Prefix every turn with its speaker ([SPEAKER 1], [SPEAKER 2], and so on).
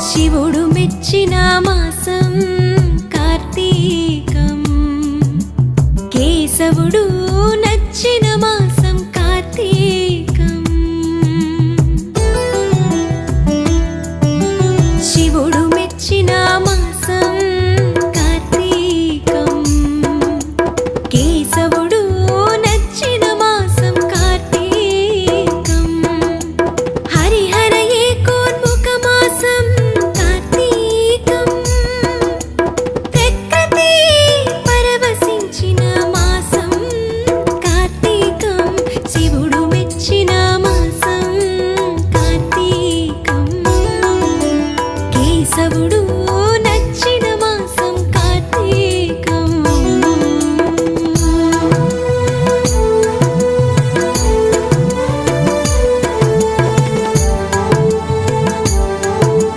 [SPEAKER 1] శివుడు మెచ్చిన మాసం కార్తీకం, కేశవుడు నచ్చిన మాసం కార్తీకం. శివుడు మెచ్చిన మాసం కార్తీకం, కేశవుడు నచ్చిన మాసం కార్తీకం. హరిహర ఏకోన్ముఖ మాసం కార్తీకం, ప్రకృతి పరవశించిన మాసం కార్తీకం. శివుడు మెచ్చిన మాసం కార్తీకం, కేశవుడు